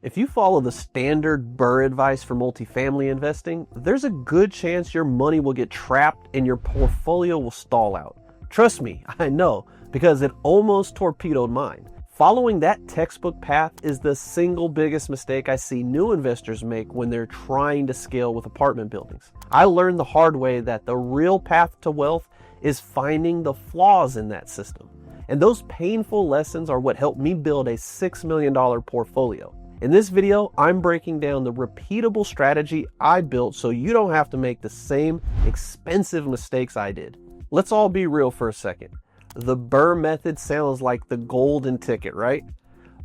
If you follow the standard BRRRR advice for multifamily investing, there's a good chance your money will get trapped and your portfolio will stall out. Trust me, I know, because it almost torpedoed mine. Following that textbook path is the single biggest mistake I see new investors make when they're trying to scale with apartment buildings. I learned the hard way that the real path to wealth is finding the flaws in that system. And those painful lessons are what helped me build a $6 million portfolio. In this video, I'm breaking down the repeatable strategy I built so you don't have to make the same expensive mistakes I did. Let's all be real for a second. The BRRRR method sounds like the golden ticket, right?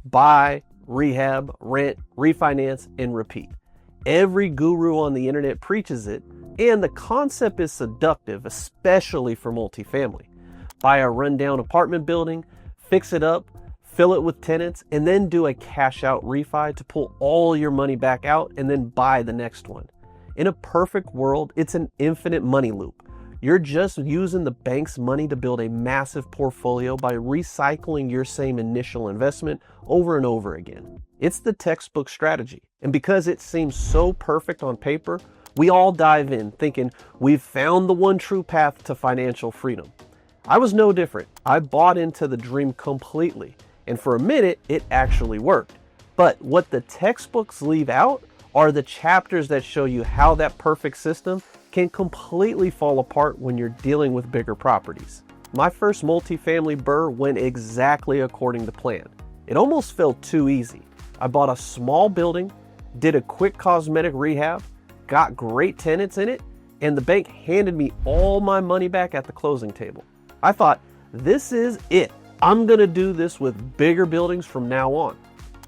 Buy, rehab, rent, refinance, and repeat. Every guru on the internet preaches it, and the concept is seductive, especially for multifamily. Buy a rundown apartment building, fix it up, fill it with tenants, and then do a cash out refi to pull all your money back out and then buy the next one. In a perfect world, it's an infinite money loop. You're just using the bank's money to build a massive portfolio by recycling your same initial investment over and over again. It's the textbook strategy. And because it seems so perfect on paper, we all dive in thinking we've found the one true path to financial freedom. I was no different. I bought into the dream completely. And for a minute, it actually worked. But what the textbooks leave out are the chapters that show you how that perfect system can completely fall apart when you're dealing with bigger properties. My first multifamily BRRRR went exactly according to plan. It almost felt too easy. I bought a small building, did a quick cosmetic rehab, got great tenants in it, and the bank handed me all my money back at the closing table. I thought, this is it. I'm gonna do this with bigger buildings from now on.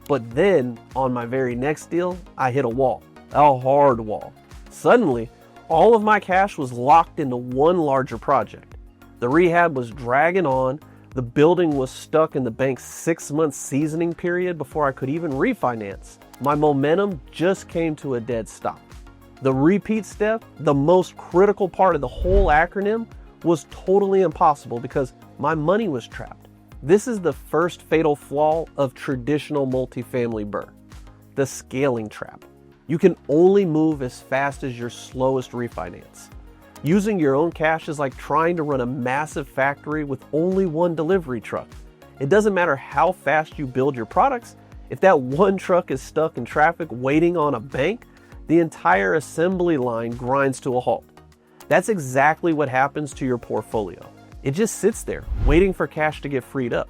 But then, on my very next deal, I hit a hard wall. Suddenly, all of my cash was locked into one larger project. The rehab was dragging on, the building was stuck in the bank's 6-month seasoning period before I could even refinance. My momentum just came to a dead stop. The repeat step, the most critical part of the whole acronym, was totally impossible because my money was trapped. This is the first fatal flaw of traditional multifamily BRRRR, the scaling trap. You can only move as fast as your slowest refinance. Using your own cash is like trying to run a massive factory with only one delivery truck. It doesn't matter how fast you build your products, if that one truck is stuck in traffic waiting on a bank, the entire assembly line grinds to a halt. That's exactly what happens to your portfolio. It just sits there, waiting for cash to get freed up.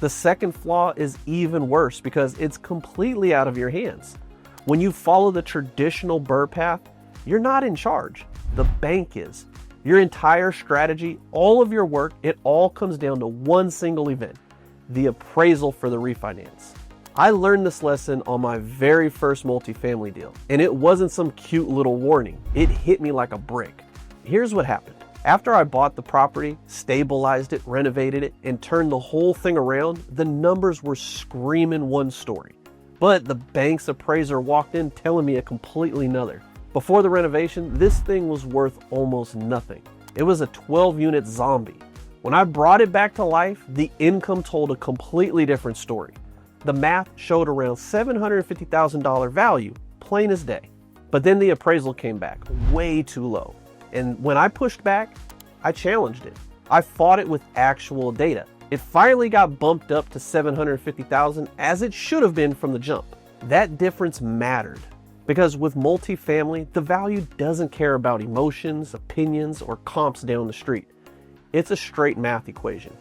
The second flaw is even worse because it's completely out of your hands. When you follow the traditional BRRRR path, you're not in charge. The bank is. Your entire strategy, all of your work, it all comes down to one single event, the appraisal for the refinance. I learned this lesson on my very first multifamily deal, and it wasn't some cute little warning. It hit me like a brick. Here's what happened. After I bought the property, stabilized it, renovated it, and turned the whole thing around, the numbers were screaming one story. But the bank's appraiser walked in telling me a completely another. Before the renovation, this thing was worth almost nothing. It was a 12-unit zombie. When I brought it back to life, the income told a completely different story. The math showed around $750,000 value, plain as day. But then the appraisal came back way too low. And when I pushed back, I challenged it. I fought it with actual data. It finally got bumped up to $750,000 as it should have been from the jump. That difference mattered because with multifamily, the value doesn't care about emotions, opinions, or comps down the street. It's a straight math equation.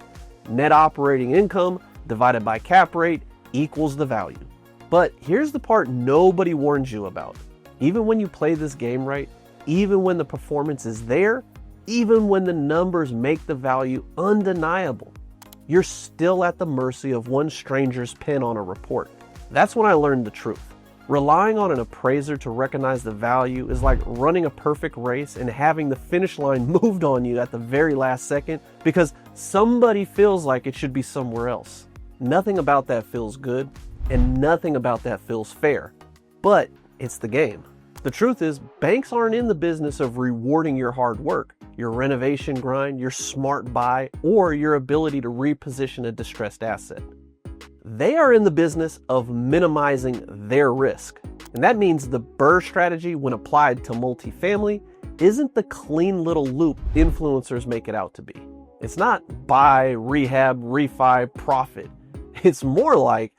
Net operating income divided by cap rate equals the value. But here's the part nobody warns you about. Even when you play this game right, even when the performance is there, even when the numbers make the value undeniable, you're still at the mercy of one stranger's pen on a report. That's when I learned the truth. Relying on an appraiser to recognize the value is like running a perfect race and having the finish line moved on you at the very last second because somebody feels like it should be somewhere else. Nothing about that feels good, and nothing about that feels fair. But it's the game. The truth is, banks aren't in the business of rewarding your hard work, your renovation grind, your smart buy, or your ability to reposition a distressed asset. They are in the business of minimizing their risk. And that means the BRRRR strategy, when applied to multifamily, isn't the clean little loop influencers make it out to be. It's not buy, rehab, refi, profit. It's more like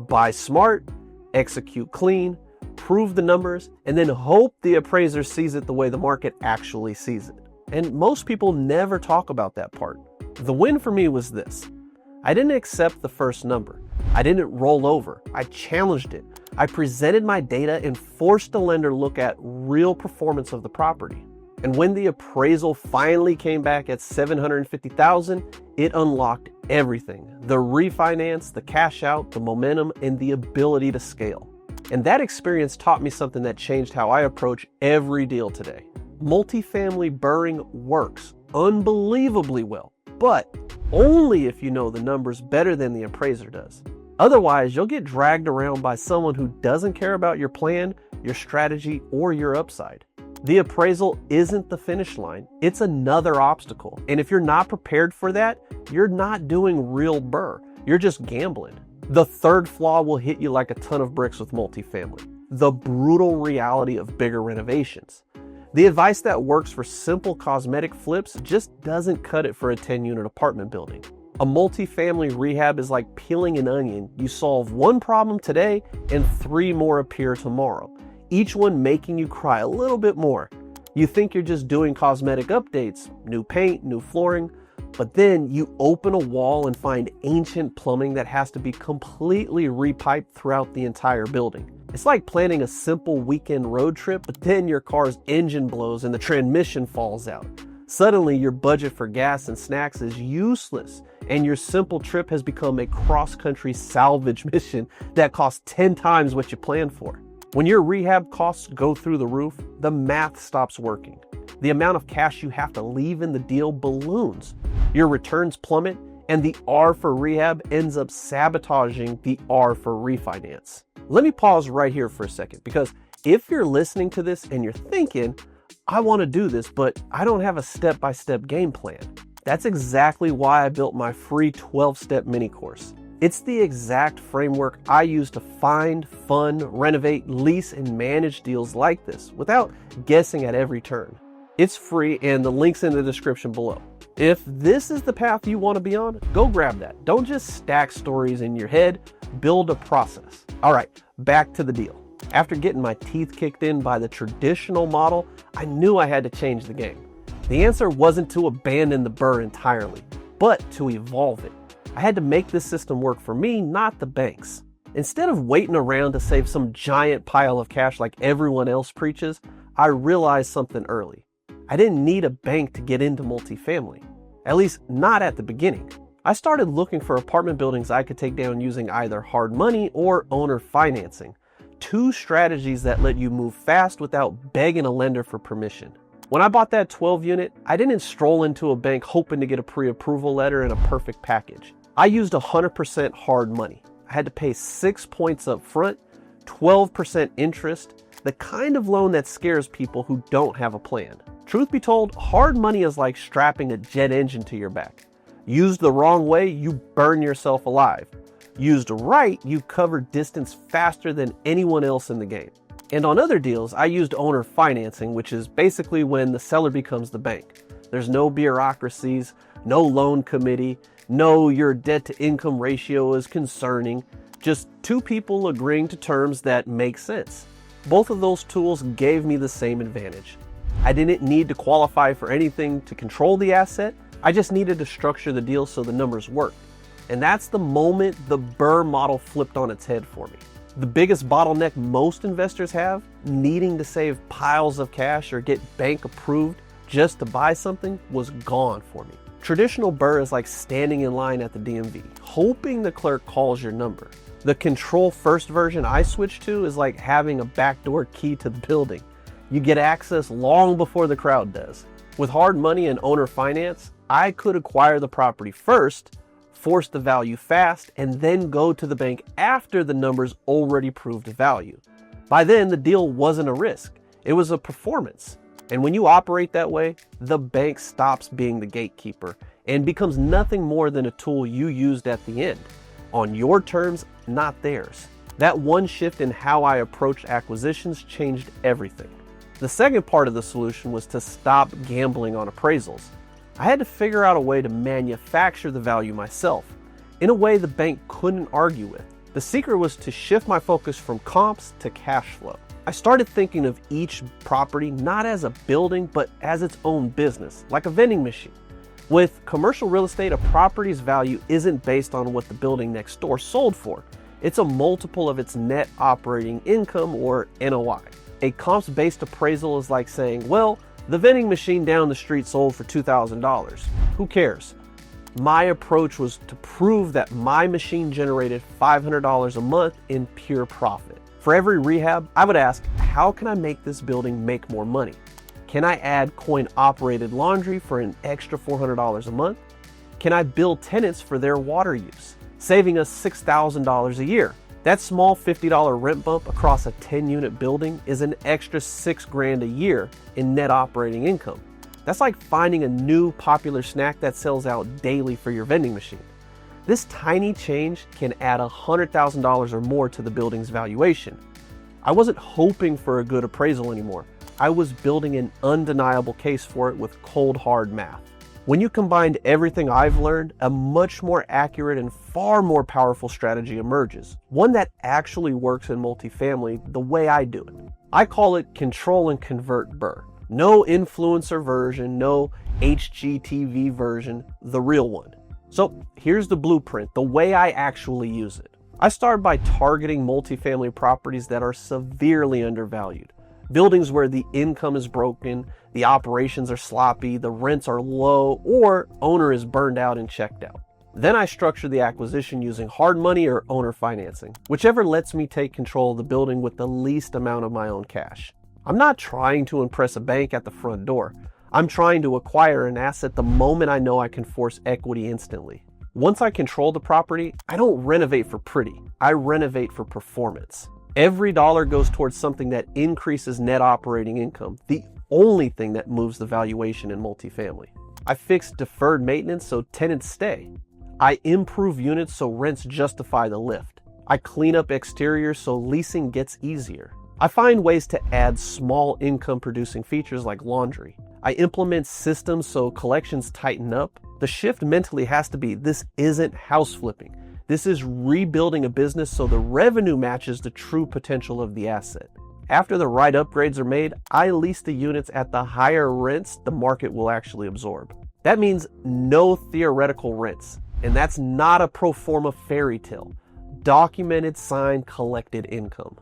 buy smart, execute clean, prove the numbers, and then hope the appraiser sees it the way the market actually sees it. And most people never talk about that part. The win for me was this. I didn't accept the first number. I didn't roll over. I challenged it. I presented my data and forced the lender to look at real performance of the property. And when the appraisal finally came back at $750,000, it unlocked everything. The refinance, the cash out, the momentum, and the ability to scale. And that experience taught me something that changed how I approach every deal today. Multifamily BRRRRing works unbelievably well, but only if you know the numbers better than the appraiser does. Otherwise, you'll get dragged around by someone who doesn't care about your plan, your strategy, or your upside. The appraisal isn't the finish line. It's another obstacle. And if you're not prepared for that, you're not doing real BRRRR. You're just gambling. The third flaw will hit you like a ton of bricks with multifamily. The brutal reality of bigger renovations. The advice that works for simple cosmetic flips just doesn't cut it for a 10-unit apartment building. A multifamily rehab is like peeling an onion. You solve one problem today and 3 more appear tomorrow, each one making you cry a little bit more. You think you're just doing cosmetic updates, new paint, new flooring, but then you open a wall and find ancient plumbing that has to be completely repiped throughout the entire building. It's like planning a simple weekend road trip, but then your car's engine blows and the transmission falls out. Suddenly, your budget for gas and snacks is useless, and your simple trip has become a cross-country salvage mission that costs 10 times what you planned for. When your rehab costs go through the roof, the math stops working. The amount of cash you have to leave in the deal balloons. Your returns plummet, and the R for rehab ends up sabotaging the R for refinance. Let me pause right here for a second, because if you're listening to this and you're thinking, I want to do this, but I don't have a step-by-step game plan. That's exactly why I built my free 12-step mini course. It's the exact framework I use to find, fund, renovate, lease, and manage deals like this without guessing at every turn. It's free, and the link's in the description below. If this is the path you want to be on, go grab that. Don't just stack stories in your head, build a process. All right, back to the deal. After getting my teeth kicked in by the traditional model, I knew I had to change the game. The answer wasn't to abandon the BRRRR entirely, but to evolve it. I had to make this system work for me, not the banks. Instead of waiting around to save some giant pile of cash like everyone else preaches, I realized something early. I didn't need a bank to get into multifamily, at least not at the beginning. I started looking for apartment buildings I could take down using either hard money or owner financing. 2 strategies that let you move fast without begging a lender for permission. When I bought that 12-unit, I didn't stroll into a bank hoping to get a pre-approval letter and a perfect package. I used 100% hard money. I had to pay 6 points up front, 12% interest, the kind of loan that scares people who don't have a plan. Truth be told, hard money is like strapping a jet engine to your back. Used the wrong way, you burn yourself alive. Used right, you cover distance faster than anyone else in the game. And on other deals, I used owner financing, which is basically when the seller becomes the bank. There's no bureaucracies, no loan committee, no your debt to income ratio is concerning, just 2 people agreeing to terms that make sense. Both of those tools gave me the same advantage. I didn't need to qualify for anything to control the asset. I just needed to structure the deal so the numbers worked. And that's the moment the BRRRR model flipped on its head for me. The biggest bottleneck most investors have, needing to save piles of cash or get bank approved just to buy something, was gone for me. Traditional BRRRR is like standing in line at the DMV, hoping the clerk calls your number. The control first version I switched to is like having a backdoor key to the building. You get access long before the crowd does. With hard money and owner finance, I could acquire the property first, force the value fast, and then go to the bank after the numbers already proved value. By then, the deal wasn't a risk. It was a performance. And when you operate that way, the bank stops being the gatekeeper and becomes nothing more than a tool you used at the end. on your terms, not theirs. That one shift in how I approached acquisitions changed everything. The second part of the solution was to stop gambling on appraisals. I had to figure out a way to manufacture the value myself, in a way the bank couldn't argue with. The secret was to shift my focus from comps to cash flow. I started thinking of each property not as a building, but as its own business, like a vending machine. With commercial real estate, a property's value isn't based on what the building next door sold for. It's a multiple of its net operating income, or NOI. A comps-based appraisal is like saying, well, the vending machine down the street sold for $2,000. Who cares? My approach was to prove that my machine generated $500 a month in pure profit. For every rehab, I would ask, how can I make this building make more money? Can I add coin-operated laundry for an extra $400 a month? Can I bill tenants for their water use, saving us $6,000 a year? That small $50 rent bump across a 10-unit building is an extra $6,000 a year in net operating income. That's like finding a new popular snack that sells out daily for your vending machine. This tiny change can add $100,000 or more to the building's valuation. I wasn't hoping for a good appraisal anymore. I was building an undeniable case for it with cold hard math. When you combined everything I've learned, a much more accurate and far more powerful strategy emerges. One that actually works in multifamily the way I do it. I call it Control and Convert BRRRR. No influencer version, no HGTV version, the real one. So here's the blueprint, the way I actually use it. I start by targeting multifamily properties that are severely undervalued. Buildings where the income is broken, the operations are sloppy, the rents are low, or owner is burned out and checked out. Then I structure the acquisition using hard money or owner financing, whichever lets me take control of the building with the least amount of my own cash. I'm not trying to impress a bank at the front door. I'm trying to acquire an asset the moment I know I can force equity instantly. Once I control the property, I don't renovate for pretty. I renovate for performance. Every dollar goes towards something that increases net operating income, the only thing that moves the valuation in multifamily. I fix deferred maintenance so tenants stay. I improve units so rents justify the lift. I clean up exteriors so leasing gets easier. I find ways to add small income producing features like laundry. I implement systems so collections tighten up. The shift mentally has to be, this isn't house flipping. This is rebuilding a business so the revenue matches the true potential of the asset. After the right upgrades are made, I lease the units at the higher rents the market will actually absorb. That means no theoretical rents, and that's not a pro forma fairy tale. Documented, signed, collected income.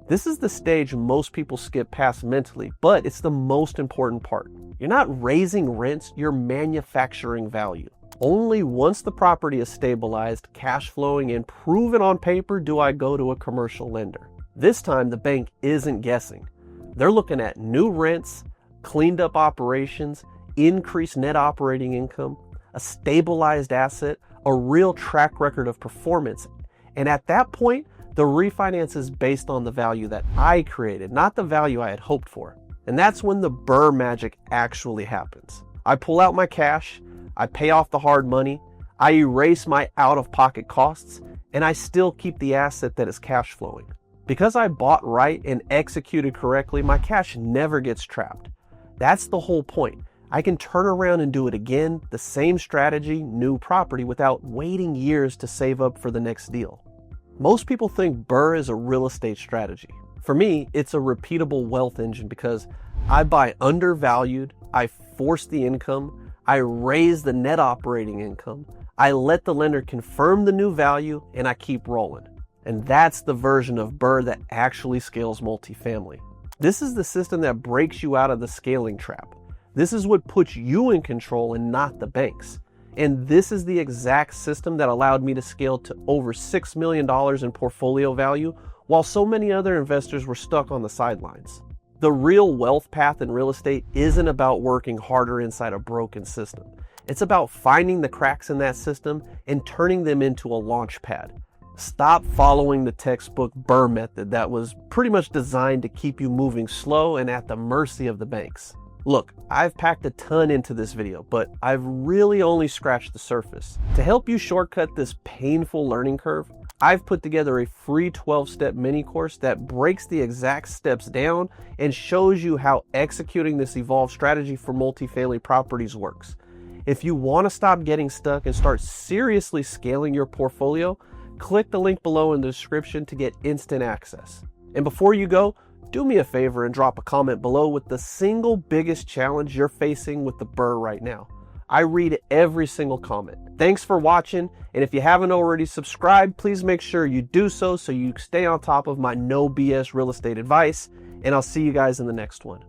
This is the stage most people skip past mentally, but it's the most important part. You're not raising rents, you're manufacturing value. Only once the property is stabilized, cash flowing, and proven on paper do I go to a commercial lender. This time, the bank isn't guessing. They're looking at new rents, cleaned up operations, increased net operating income, a stabilized asset, a real track record of performance. And at that point, the refinance is based on the value that I created, not the value I had hoped for. And that's when the BRRRR magic actually happens. I pull out my cash, I pay off the hard money, I erase my out-of-pocket costs, and I still keep the asset that is cash flowing. Because I bought right and executed correctly, my cash never gets trapped. That's the whole point. I can turn around and do it again, the same strategy, new property, without waiting years to save up for the next deal. Most people think BRRRR is a real estate strategy. For me, it's a repeatable wealth engine because I buy undervalued, I force the income, I raise the net operating income, I let the lender confirm the new value, and I keep rolling. And that's the version of BRRRR that actually scales multifamily. This is the system that breaks you out of the scaling trap. This is what puts you in control and not the banks. And this is the exact system that allowed me to scale to over $6 million in portfolio value while so many other investors were stuck on the sidelines. The real wealth path in real estate isn't about working harder inside a broken system. It's about finding the cracks in that system and turning them into a launch pad. Stop following the textbook BRRRR method that was pretty much designed to keep you moving slow and at the mercy of the banks. Look, I've packed a ton into this video, but I've really only scratched the surface. To help you shortcut this painful learning curve, I've put together a free 12-step mini course that breaks the exact steps down and shows you how executing this evolved strategy for multifamily properties works. If you want to stop getting stuck and start seriously scaling your portfolio, click the link below in the description to get instant access. And before you go, do me a favor and drop a comment below with the single biggest challenge you're facing with the BRRRR right now. I read every single comment. Thanks for watching, and if you haven't already subscribed, please make sure you do so you stay on top of my no BS real estate advice, and I'll see you guys in the next one.